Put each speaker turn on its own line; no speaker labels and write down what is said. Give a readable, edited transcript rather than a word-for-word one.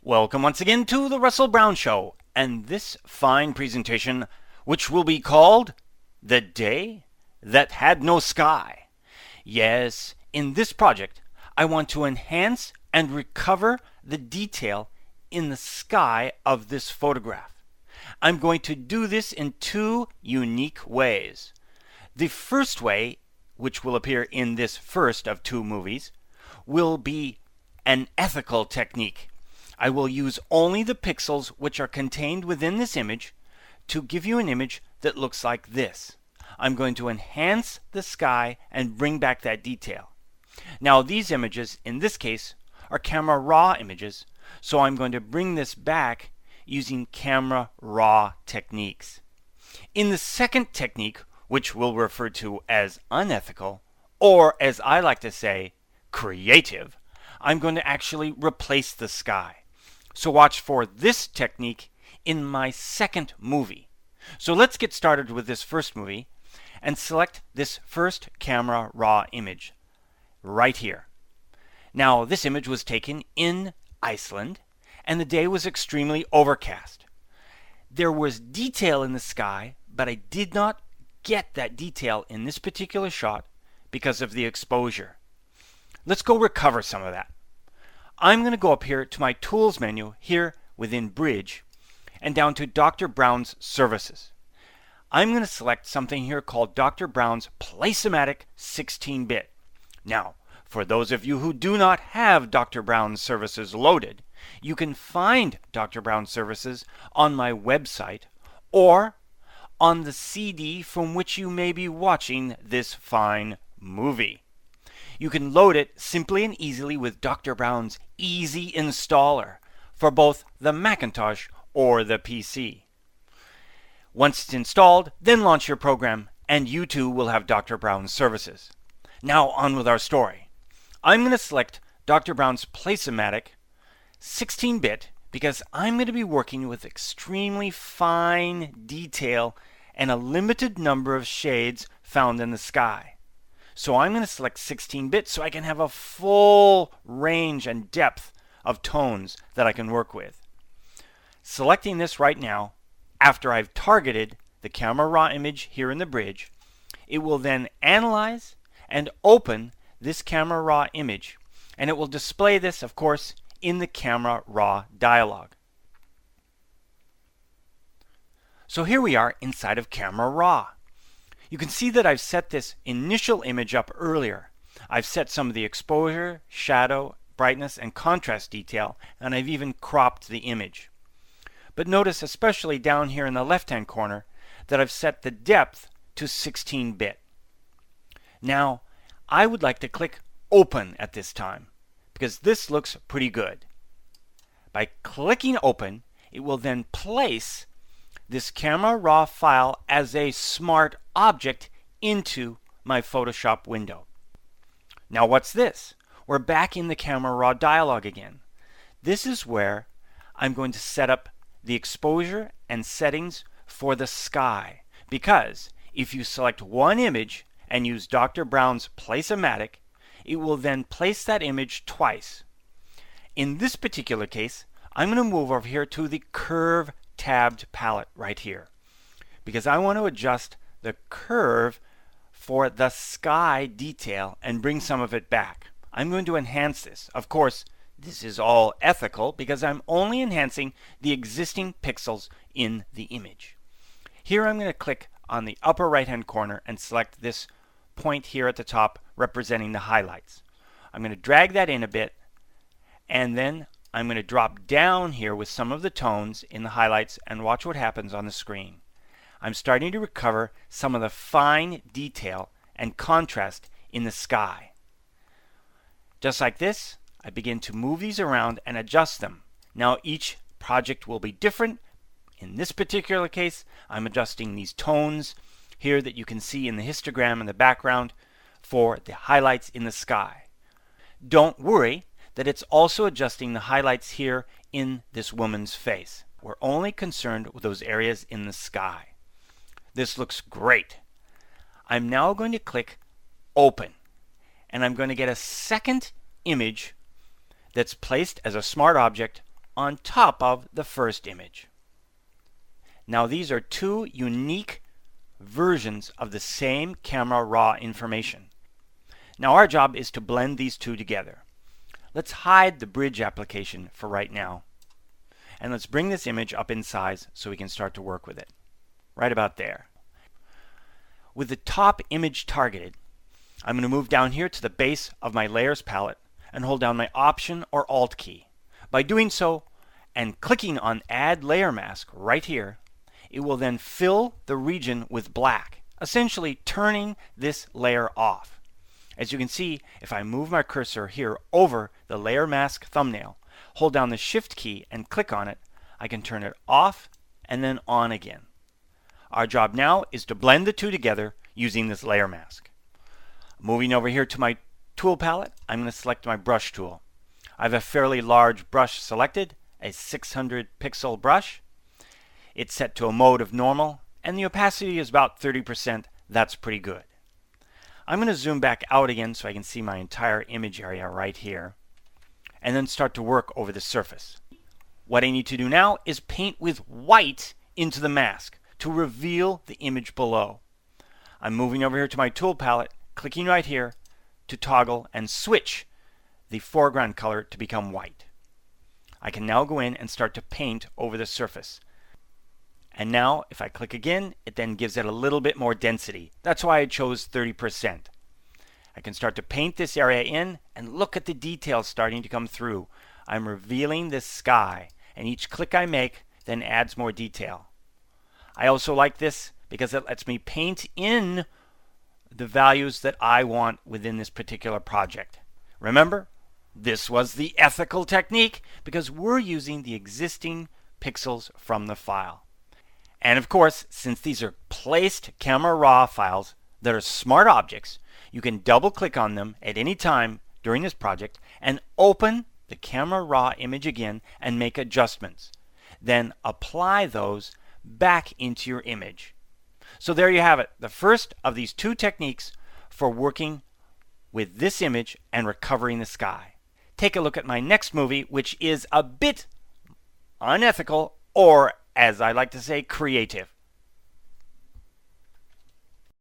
Welcome once again to the Russell Brown Show, and this fine presentation, which will be called The Day That Had No Sky. Yes, in this project, I want to enhance and recover the detail in the sky of this photograph. I'm going to do this in two unique ways. The first way, which will appear in this first of two movies, will be an ethical technique. I will use only the pixels which are contained within this image to give you an image that looks like this. I'm going to enhance the sky and bring back that detail. Now these images, in this case, are camera raw images, so I'm going to bring this back using camera raw techniques. In the second technique, which we'll refer to as unethical, or as I like to say, creative, I'm going to actually replace the sky. So watch for this technique in my second movie. So let's get started with this first movie and select this first camera raw image right here. Now this image was taken in Iceland and the day was extremely overcast. There was detail in the sky, but I did not get that detail in this particular shot because of the exposure. Let's go recover some of that. I'm going to go up here to my Tools menu here within Bridge and down to Dr. Brown's Services. I'm going to select something here called Dr. Brown's Placematic 16-bit. Now, for those of you who do not have Dr. Brown's Services loaded, you can find Dr. Brown's Services on my website or on the CD from which you may be watching this fine movie. You can load it simply and easily with Dr. Brown's Easy Installer for both the Macintosh or the PC. Once it's installed, then launch your program and you too will have Dr. Brown's Services. Now on with our story. I'm going to select Dr. Brown's Placematic 16-bit because I'm going to be working with extremely fine detail and a limited number of shades found in the sky. So I'm going to select 16-bit so I can have a full range and depth of tones that I can work with. Selecting this right now, after I've targeted the camera raw image here in the bridge, it will then analyze and open this camera raw image, and it will display this, of course, in the camera raw dialog. So here we are inside of camera raw. You can see that I've set this initial image up earlier. I've set some of the exposure, shadow, brightness, and contrast detail, and I've even cropped the image. But notice, especially down here in the left-hand corner, that I've set the depth to 16-bit. Now, I would like to click Open at this time, because this looks pretty good. By clicking Open, it will then place this camera raw file as a smart object into my Photoshop window. Now what's this? We're back in the camera raw dialog again. This is where I'm going to set up the exposure and settings for the sky, because if you select one image and use Dr. Brown's Placematic, it will then place that image twice. In this particular case, I'm going to move over here to the Curve tabbed palette right here because I want to adjust the curve for the sky detail and bring some of it back. I'm going to enhance this. Of course, this is all ethical because I'm only enhancing the existing pixels in the image. Here I'm going to click on the upper right hand corner and select this point here at the top representing the highlights. I'm going to drag that in a bit and then I'm going to drop down here with some of the tones in the highlights and watch what happens on the screen. I'm starting to recover some of the fine detail and contrast in the sky. Just like this, I begin to move these around and adjust them. Now each project will be different. In this particular case, I'm adjusting these tones here that you can see in the histogram in the background for the highlights in the sky. Don't worry that it's also adjusting the highlights here in this woman's face. We're only concerned with those areas in the sky. This looks great. I'm now going to click Open, and I'm going to get a second image that's placed as a smart object on top of the first image. Now these are two unique versions of the same camera raw information. Now our job is to blend these two together. Let's hide the bridge application for right now. And let's bring this image up in size so we can start to work with it. Right about there. With the top image targeted, I'm going to move down here to the base of my layers palette and hold down my Option or Alt key. By doing so and clicking on Add Layer Mask right here, it will then fill the region with black, essentially turning this layer off. As you can see, if I move my cursor here over the layer mask thumbnail, hold down the Shift key and click on it, I can turn it off and then on again. Our job now is to blend the two together using this layer mask. Moving over here to my tool palette, I'm going to select my brush tool. I have a fairly large brush selected, a 600 pixel brush. It's set to a mode of normal and the opacity is about 30%. That's pretty good. I'm going to zoom back out again so I can see my entire image area right here and then start to work over the surface. What I need to do now is paint with white into the mask to reveal the image below. I'm moving over here to my tool palette, clicking right here to toggle and switch the foreground color to become white. I can now go in and start to paint over the surface. And now if I click again, it then gives it a little bit more density. That's why I chose 30%. I can start to paint this area in and look at the details starting to come through. I'm revealing this sky, and each click I make then adds more detail. I also like this because it lets me paint in the values that I want within this particular project. Remember, this was the ethical technique because we're using the existing pixels from the file. And of course, since these are placed camera raw files that are smart objects, you can double click on them at any time during this project and open the camera raw image again and make adjustments. Then apply those back into your image. So there you have it, the first of these two techniques for working with this image and recovering the sky. Take a look at my next movie, which is a bit unethical, or as I like to say, creative.